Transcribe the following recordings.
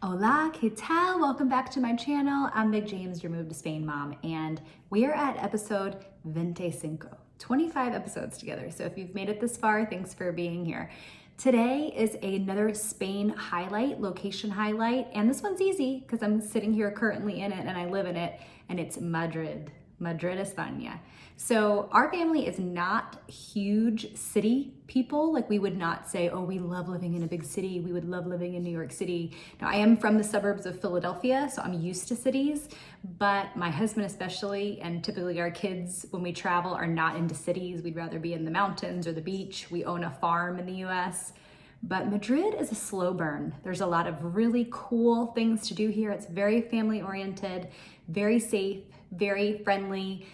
Hola, ¿qué tal? Welcome back to my channel. I'm Big James, your Move to Spain mom, and we are at episode 25, 25 episodes together. So if you've made it this far, thanks for being here. Today is another Spain highlight, location highlight, and this one's easy because I'm sitting here currently in it and I live in it, and it's Madrid, España. So our family is not huge city people. Like, we would not say, oh, we love living in a big city. We would love living in New York City. Now, I am from the suburbs of Philadelphia, so I'm used to cities, but my husband especially, and typically our kids, when we travel, are not into cities. We'd rather be in the mountains or the beach. We own a farm in the US. But Madrid is a slow burn. There's a lot of really cool things to do here. It's very family oriented, very safe, very friendly,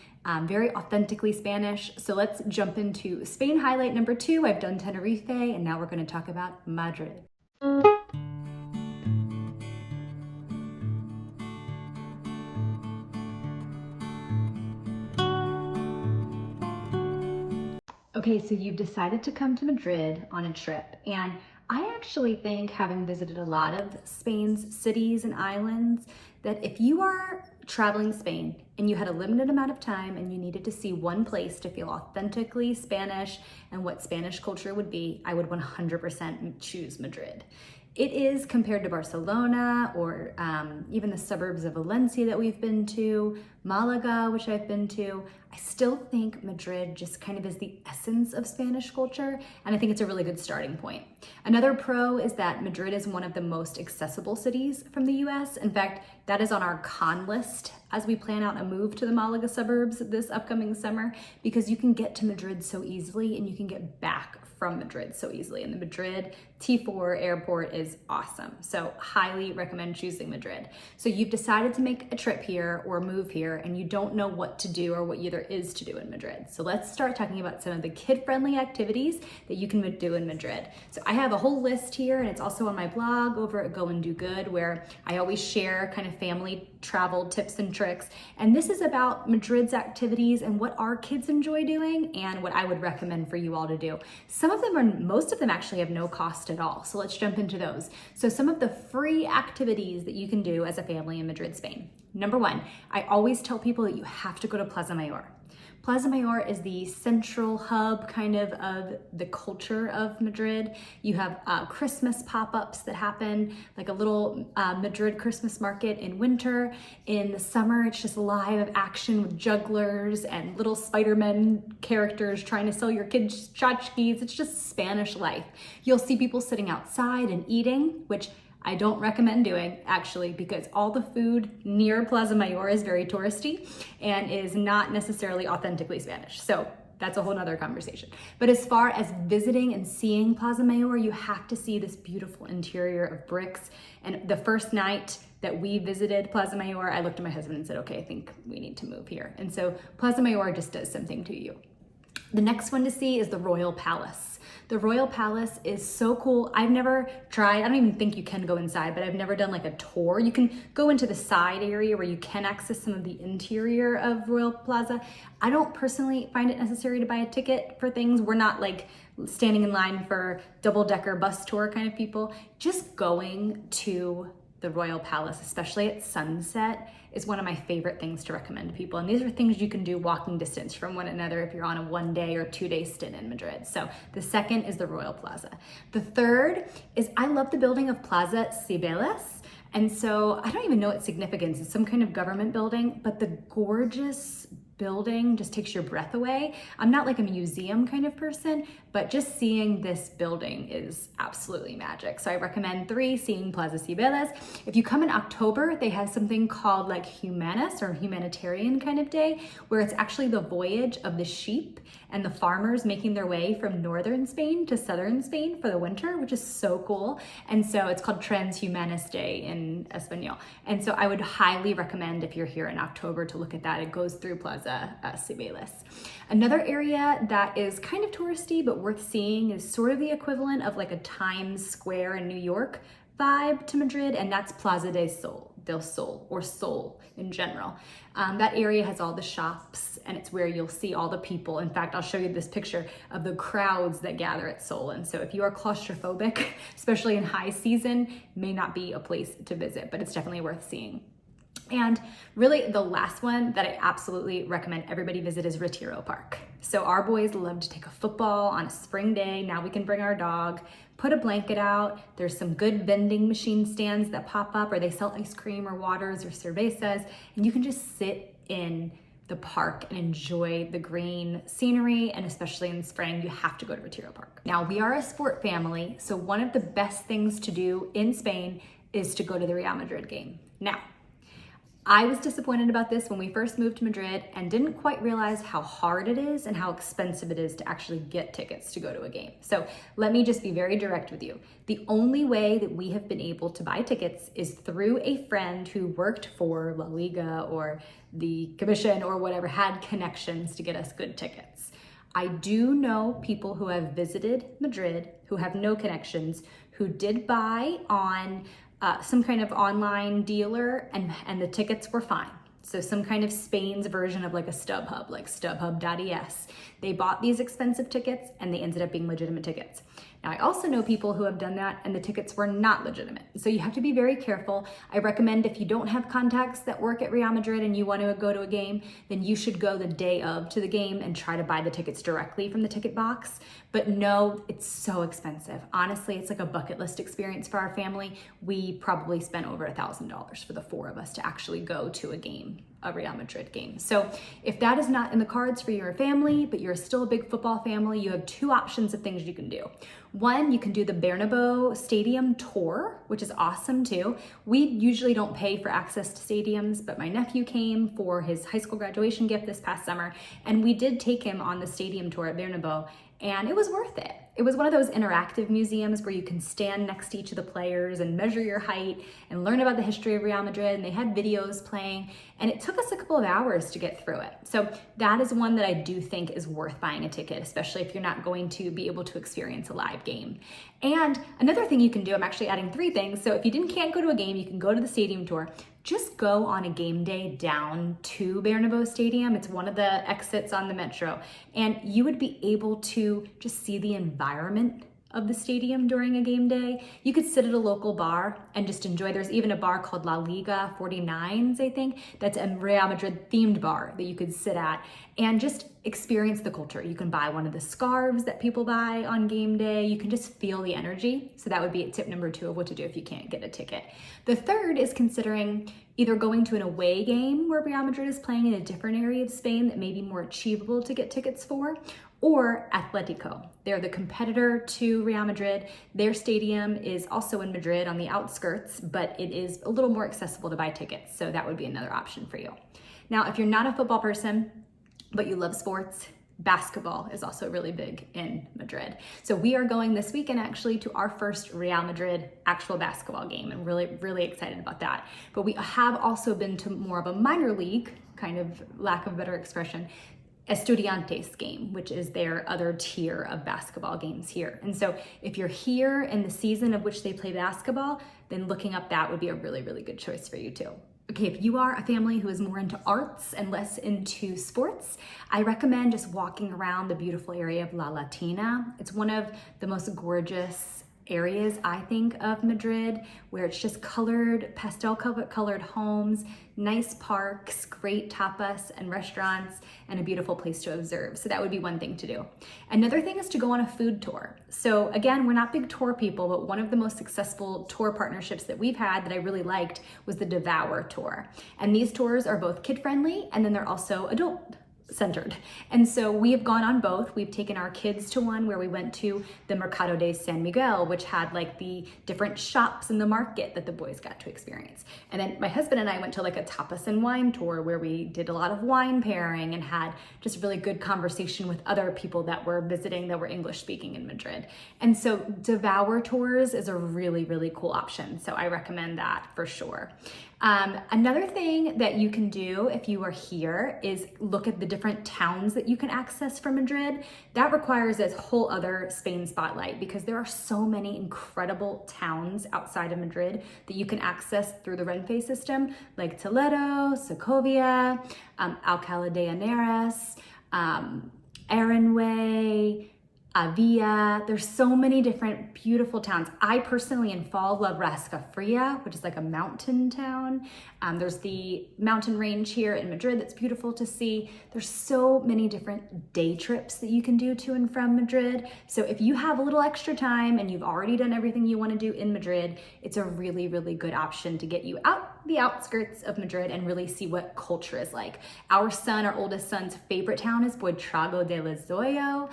very authentically Spanish. So let's jump into Spain highlight number 2. I've done Tenerife, and now we're going to talk about Madrid. Okay, so you've decided to come to Madrid on a trip, and I actually think, having visited a lot of Spain's cities and islands, that if you are traveling Spain and you had a limited amount of time and you needed to see one place to feel authentically Spanish and what Spanish culture would be, I would 100% choose Madrid. It is, compared to Barcelona or even the suburbs of Valencia that we've been to, Malaga, which I've been to, I still think Madrid just kind of is the essence of Spanish culture, and I think it's a really good starting point. Another pro is that Madrid is one of the most accessible cities from the US. In fact, that is on our con list as we plan out a move to the Malaga suburbs this upcoming summer, because you can get to Madrid so easily and you can get back from Madrid so easily. And the Madrid T4 airport is awesome. So highly recommend choosing Madrid. So you've decided to make a trip here or move here, and you don't know what to do or what there is to do in Madrid. So let's start talking about some of the kid-friendly activities that you can do in Madrid. So I have a whole list here, and it's also on my blog over at Go and Do Good, where I always share kind of family travel tips and tricks. And this is about Madrid's activities and what our kids enjoy doing and what I would recommend for you all to do. Most of them actually have no cost at all. So let's jump into those. So some of the free activities that you can do as a family in Madrid, Spain. Number 1, I always tell people that you have to go to Plaza Mayor. Plaza Mayor is the central hub kind of the culture of Madrid. You have Christmas pop-ups that happen, like a little Madrid Christmas market in winter. In the summer, it's just live action with jugglers and little Spider-Man characters trying to sell your kids tchotchkes. It's just Spanish life. You'll see people sitting outside and eating, which I don't recommend doing, actually, because all the food near Plaza Mayor is very touristy and is not necessarily authentically Spanish. So that's a whole nother conversation. But as far as visiting and seeing Plaza Mayor, you have to see this beautiful interior of bricks. And the first night that we visited Plaza Mayor, I looked at my husband and said, okay, I think we need to move here. And so Plaza Mayor just does something to you. The next one to see is the Royal Palace. The Royal Palace is so cool. I've never tried, I don't even think you can go inside, but I've never done like a tour. You can go into the side area where you can access some of the interior of Royal Plaza. I don't personally find it necessary to buy a ticket for things. We're not like standing in line for double-decker bus tour kind of people. Just going to the Royal Palace, especially at sunset, is one of my favorite things to recommend to people. And these are things you can do walking distance from one another if you're on a 1-day or 2-day stint in Madrid. So the second is the Royal Plaza. The third is, I love the building of Plaza Cibeles. And so I don't even know its significance. It's some kind of government building, but the gorgeous building just takes your breath away. I'm not like a museum kind of person, but just seeing this building is absolutely magic. So I recommend 3, seeing Plaza Cibeles. If you come in October, they have something called like Humanis, or humanitarian kind of day, where it's actually the voyage of the sheep and the farmers making their way from northern Spain to southern Spain for the winter, which is so cool. And so it's called Transhumanist Day in Espanol. And so I would highly recommend, if you're here in October, to look at that. It goes through Plaza Cibeles. Another area that is kind of touristy but worth seeing is sort of the equivalent of like a Times Square in New York vibe to Madrid, and that's Plaza del Sol. del Sol, or Sol in general. That area has all the shops, and it's where you'll see all the people. In fact, I'll show you this picture of the crowds that gather at Sol. And so if you are claustrophobic, especially in high season, may not be a place to visit, but it's definitely worth seeing. And really the last one that I absolutely recommend everybody visit is Retiro Park. So our boys love to take a football on a spring day. Now we can bring our dog, put a blanket out. There's some good vending machine stands that pop up, or they sell ice cream or waters or cervezas, and you can just sit in the park and enjoy the green scenery. And especially in the spring, you have to go to Retiro Park. Now, we are a sport family, so one of the best things to do in Spain is to go to the Real Madrid game. Now, I was disappointed about this when we first moved to Madrid and didn't quite realize how hard it is and how expensive it is to actually get tickets to go to a game. So let me just be very direct with you. The only way that we have been able to buy tickets is through a friend who worked for La Liga or the Commission or whatever, had connections to get us good tickets. I do know people who have visited Madrid who have no connections, who did buy on some kind of online dealer, and the tickets were fine. So some kind of Spain's version of like a StubHub, like StubHub.es. They bought these expensive tickets and they ended up being legitimate tickets. Now, I also know people who have done that and the tickets were not legitimate. So you have to be very careful. I recommend if you don't have contacts that work at Real Madrid and you want to go to a game, then you should go the day of to the game and try to buy the tickets directly from the ticket box. But no, it's so expensive. Honestly, it's like a bucket list experience for our family. We probably spent over $1,000 for the four of us to actually go to a game, a Real Madrid game. So if that is not in the cards for your family, but you're still a big football family, you have two options of things you can do. One, you can do the Bernabeu Stadium tour, which is awesome too. We usually don't pay for access to stadiums, but my nephew came for his high school graduation gift this past summer, and we did take him on the stadium tour at Bernabeu, and it was worth it. It was one of those interactive museums where you can stand next to each of the players and measure your height and learn about the history of Real Madrid, and they had videos playing, and it took us a couple of hours to get through it. So that is one that I do think is worth buying a ticket, especially if you're not going to be able to experience a live game. And another thing you can do, I'm actually adding 3 things. So if you can't go to a game, you can go to the stadium tour. Just go on a game day down to Bernabeu Stadium. It's one of the exits on the metro, and you would be able to just see the environment of the stadium during a game day. You could sit at a local bar and just enjoy. There's even a bar called La Liga 49s, I think, that's a Real Madrid themed bar that you could sit at and just experience the culture. You can buy one of the scarves that people buy on game day. You can just feel the energy. So that would be tip number 2 of what to do if you can't get a ticket. The third is considering either going to an away game where Real Madrid is playing in a different area of Spain that may be more achievable to get tickets for, or Atletico. They're the competitor to Real Madrid. Their stadium is also in Madrid on the outskirts, but it is a little more accessible to buy tickets. So that would be another option for you. Now, if you're not a football person, but you love sports, basketball is also really big in Madrid. So we are going this weekend actually to our first Real Madrid actual basketball game, and really, really excited about that. But we have also been to more of a minor league, kind of lack of a better expression, Estudiantes game, which is their other tier of basketball games here. And so if you're here in the season of which they play basketball, then looking up that would be a really, really good choice for you too. Okay, if you are a family who is more into arts and less into sports, I recommend just walking around the beautiful area of La Latina. It's one of the most gorgeous areas, I think, of Madrid, where it's just colored, pastel colored homes, nice parks, great tapas and restaurants, and a beautiful place to observe. So that would be one thing to do. Another thing is to go on a food tour. So again, we're not big tour people, but one of the most successful tour partnerships that we've had that I really liked was the Devour tour. And these tours are both kid-friendly, and then they're also adult centered. And so we have gone on both. We've taken our kids to one where we went to the Mercado de San Miguel, which had like the different shops in the market that the boys got to experience. And then my husband and I went to like a tapas and wine tour where we did a lot of wine pairing and had just really good conversation with other people that were visiting that were English speaking in Madrid. And so Devour tours is a really, really cool option. So I recommend that for sure. Another thing that you can do if you are here is look at the different towns that you can access from Madrid, that requires a whole other Spain spotlight because there are so many incredible towns outside of Madrid that you can access through the Renfe system, like Toledo, Segovia, Alcalá de Henares, Aranjuez, Avia. There's so many different beautiful towns. I personally in fall love Rascafria, which is like a mountain town. There's the mountain range here in Madrid that's beautiful to see. There's so many different day trips that you can do to and from Madrid. So if you have a little extra time and you've already done everything you want to do in Madrid, it's a really, really good option to get you out the outskirts of Madrid and really see what culture is like. Our oldest son's favorite town is Buitrago de Lozoya.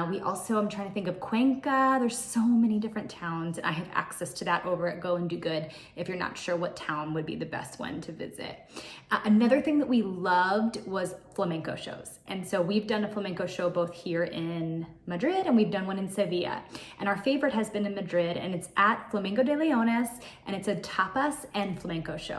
We also, I'm trying to think of Cuenca. There's so many different towns, and I have access to that over at Go and Do Good if you're not sure what town would be the best one to visit. Another thing that we loved was flamenco shows. And so we've done a flamenco show both here in Madrid and we've done one in Sevilla. And our favorite has been in Madrid, and it's at Flamenco de Leones, and it's a tapas and flamenco show.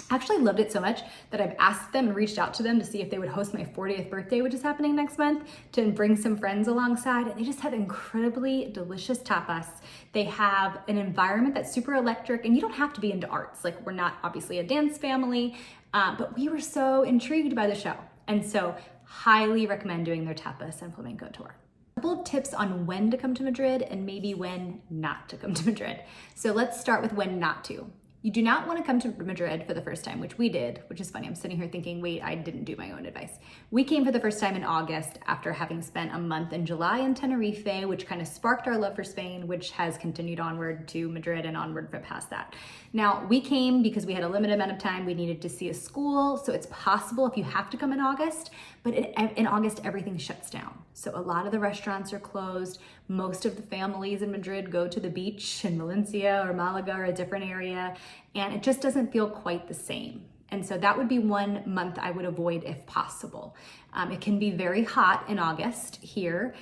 I actually loved it so much that I've asked them and reached out to them to see if they would host my 40th birthday, which is happening next month, to bring some friends alongside. And they just have incredibly delicious tapas. They have an environment that's super electric, and you don't have to be into arts. Like, we're not obviously a dance family, but we were so intrigued by the show. And so highly recommend doing their tapas and flamenco tour. A couple of tips on when to come to Madrid and maybe when not to come to Madrid. So let's start with when not to. You do not want to come to Madrid for the first time, which we did, which is funny. I'm sitting here thinking, wait, I didn't do my own advice. We came for the first time in August after having spent a month in July in Tenerife, which kind of sparked our love for Spain, which has continued onward to Madrid and onward past that. Now, we came because we had a limited amount of time. We needed to see a school, so it's possible if you have to come in August, but in August, everything shuts down. So a lot of the restaurants are closed. Most of the families in Madrid go to the beach in Valencia or Malaga or a different area, and it just doesn't feel quite the same. And so that would be 1 month I would avoid if possible. It can be very hot in August here.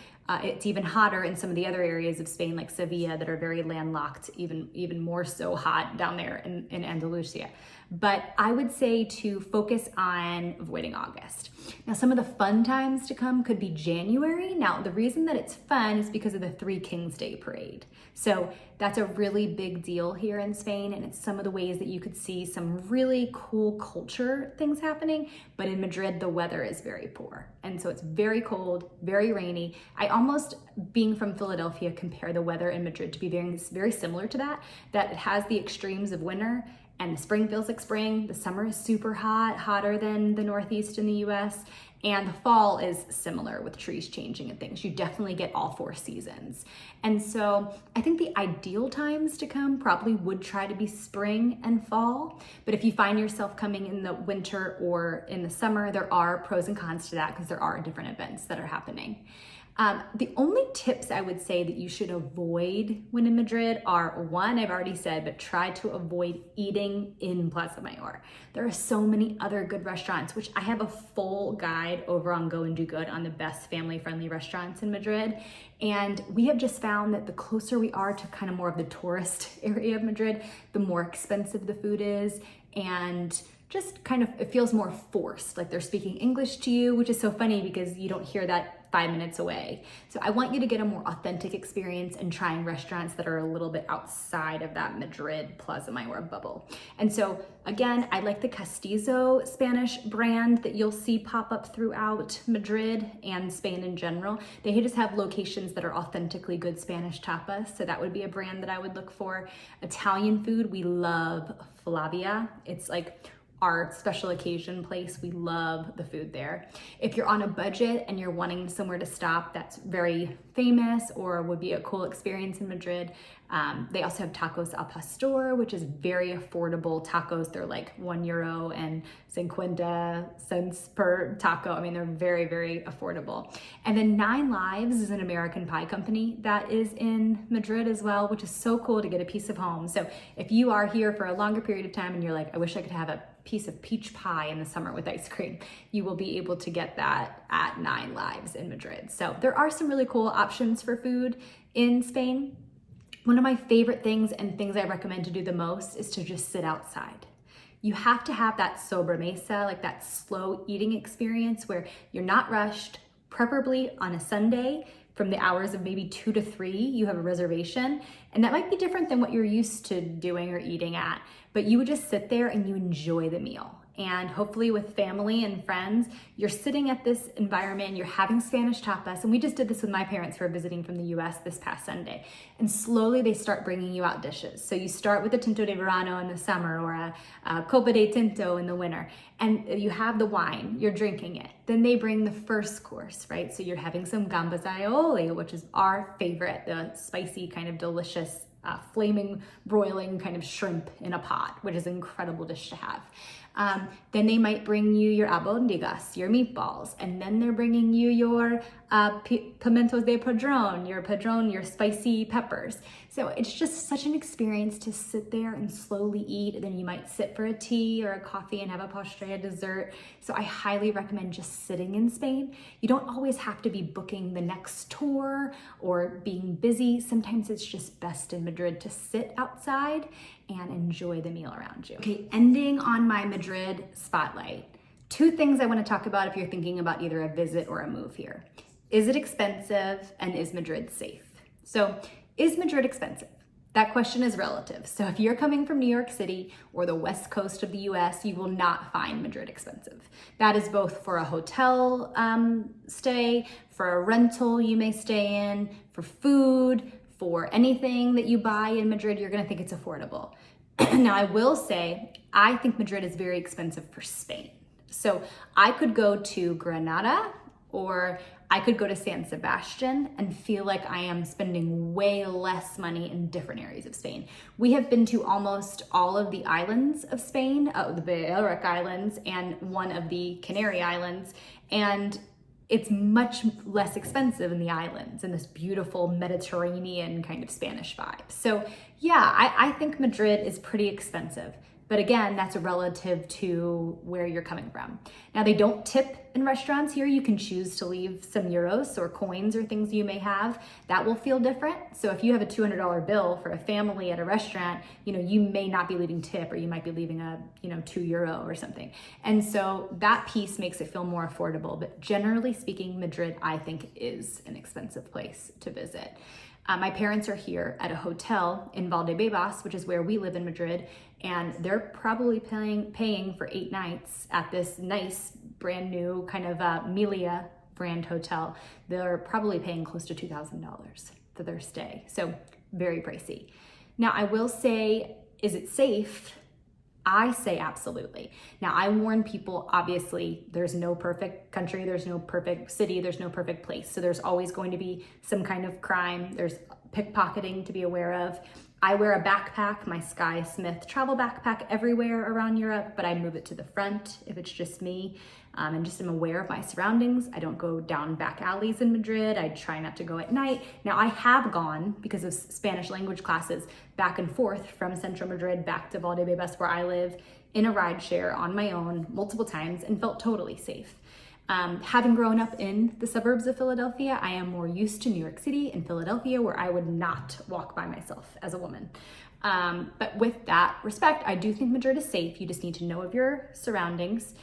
It's even hotter in some of the other areas of Spain, like Sevilla, that are very landlocked, even more so hot down there in Andalusia. But I would say to focus on avoiding August. Now, some of the fun times to come could be January. Now, the reason that it's fun is because of the Three Kings Day parade. So that's a really big deal here in Spain, and it's some of the ways that you could see some really cool culture things happening. But in Madrid, the weather is very poor. And so it's very cold, very rainy. I almost, being from Philadelphia, compare the weather in Madrid to be very, very similar to that it has the extremes of winter, and the spring feels like spring. The summer is super hot, hotter than the Northeast in the US. And the fall is similar with trees changing and things. You definitely get all 4 seasons. And so I think the ideal times to come probably would try to be spring and fall. But if you find yourself coming in the winter or in the summer, there are pros and cons to that because there are different events that are happening. The only tips I would say that you should avoid when in Madrid are, one, I've already said, but try to avoid eating in Plaza Mayor. There are so many other good restaurants, which I have a full guide over on Go and Do Good on the best family-friendly restaurants in Madrid. And we have just found that the closer we are to kind of more of the tourist area of Madrid, the more expensive the food is, and just kind of, it feels more forced, like they're speaking English to you, which is so funny because you don't hear that 5 minutes away. So I want you to get a more authentic experience and trying restaurants that are a little bit outside of that Madrid Plaza Mayor bubble. And so again, I like the Castizo Spanish brand that you'll see pop up throughout Madrid and Spain in general. They just have locations that are authentically good Spanish tapas. So that would be a brand that I would look for. Italian food, we love Flavia. It's like our special occasion place. We love the food there. If you're on a budget and you're wanting somewhere to stop that's very famous or would be a cool experience in Madrid, they also have tacos al pastor, which is very affordable tacos. They're like €1 and 50 cents per taco. I mean, they're very, very affordable. And then 9 Lives is an American pie company that is in Madrid as well, which is so cool to get a piece of home. So if you are here for a longer period of time and you're like, I wish I could have a piece of peach pie in the summer with ice cream, you will be able to get that at 9 Lives in Madrid. So there are some really cool options for food in Spain. One of my favorite things and things I recommend to do the most is to just sit outside. You have to have that sobremesa, like that slow eating experience where you're not rushed, preferably on a Sunday from the hours of maybe 2 to 3, you have a reservation. And that might be different than what you're used to doing or eating at, but you would just sit there and you enjoy the meal. And hopefully with family and friends, you're sitting at this environment, you're having Spanish tapas. And we just did this with my parents who are visiting from the US this past Sunday. And slowly they start bringing you out dishes. So you start with a Tinto de Verano in the summer or a Copa de Tinto in the winter. And you have the wine, you're drinking it. Then they bring the first course, right? So you're having some gambas aioli, which is our favorite, the spicy kind of delicious flaming, broiling kind of shrimp in a pot, which is an incredible dish to have. Then they might bring you your albondigas, your meatballs, and then they're bringing you your pimentos de padrón, your spicy peppers. So it's just such an experience to sit there and slowly eat. Then you might sit for a tea or a coffee and have a postre, a dessert. So I highly recommend just sitting in Spain. You don't always have to be booking the next tour or being busy. Sometimes it's just best in Madrid to sit outside and enjoy the meal around you. Okay, ending on my Madrid spotlight. 2 things I want to talk about if you're thinking about either a visit or a move here. Is it expensive, and is Madrid safe? So, is Madrid expensive? That question is relative. So if you're coming from New York City or the west coast of the US, you will not find Madrid expensive. That is both for a hotel stay, for a rental you may stay in, for food, for anything that you buy in Madrid, you're gonna think it's affordable. Now I will say, I think Madrid is very expensive for Spain. So I could go to Granada or I could go to San Sebastian and feel like I am spending way less money in different areas of Spain. We have been to almost all of the islands of Spain, the Balearic Islands and one of the Canary Islands, and it's much less expensive in the islands in this beautiful Mediterranean kind of Spanish vibe. So yeah, I think Madrid is pretty expensive. But again, that's relative to where you're coming from. Now, they don't tip in restaurants here. You can choose to leave some euros or coins or things you may have. That will feel different. So if you have a $200 bill for a family at a restaurant, you may not be leaving tip, or you might be leaving a, €2 or something. And so that piece makes it feel more affordable. But generally speaking, Madrid, I think, is an expensive place to visit. My parents are here at a hotel in Valdebebas, which is where we live in Madrid, and they're probably paying for 8 nights at this nice, brand new kind of Milia brand hotel. They're probably paying close to $2,000 for their stay, so very pricey. Now, I will say, is it safe? I say absolutely. Now, I warn people, obviously, there's no perfect country, there's no perfect city, there's no perfect place. So there's always going to be some kind of crime. There's pickpocketing to be aware of. I wear a backpack, my Sky Smith travel backpack, everywhere around Europe, but I move it to the front if it's just me. And just am aware of my surroundings. I don't go down back alleys in Madrid. I try not to go at night. Now, I have gone, because of Spanish language classes, back and forth from Central Madrid back to Valdebebas, where I live, in a rideshare on my own multiple times and felt totally safe. Having grown up in the suburbs of Philadelphia, I am more used to New York City and Philadelphia, where I would not walk by myself as a woman. But with that respect, I do think Madrid is safe. You just need to know of your surroundings.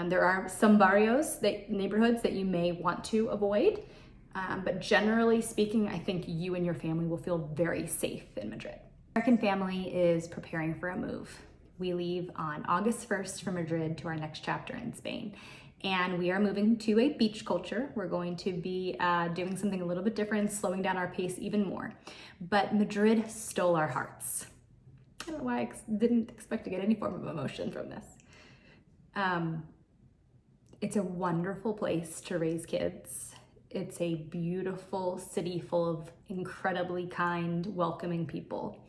There are some neighborhoods that you may want to avoid. But generally speaking, I think you and your family will feel very safe in Madrid. Our American family is preparing for a move. We leave on August 1st for Madrid to our next chapter in Spain. And we are moving to a beach culture. We're going to be doing something a little bit different, slowing down our pace even more. But Madrid stole our hearts. I don't know why I didn't expect to get any form of emotion from this. It's a wonderful place to raise kids. It's a beautiful city full of incredibly kind, welcoming people.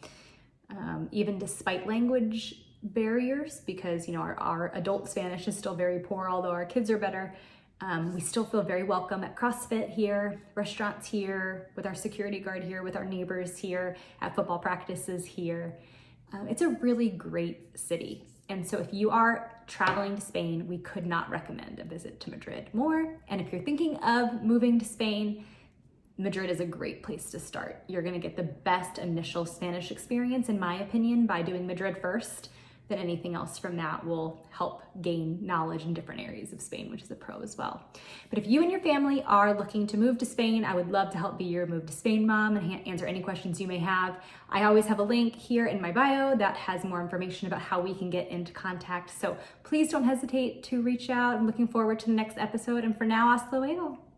Even despite language barriers, because our adult Spanish is still very poor, although our kids are better. We still feel very welcome at CrossFit here, restaurants here, with our security guard here, with our neighbors here, at football practices here. It's a really great city. And so if you are traveling to Spain, we could not recommend a visit to Madrid more. And if you're thinking of moving to Spain, Madrid is a great place to start. You're gonna get the best initial Spanish experience, in my opinion, by doing Madrid first. then anything else from that will help gain knowledge in different areas of Spain, which is a pro as well. But if you and your family are looking to move to Spain, I would love to help be your Move to Spain mom and answer any questions you may have. I always have a link here in my bio that has more information about how we can get into contact. So please don't hesitate to reach out. I'm looking forward to the next episode. And for now, hasta luego.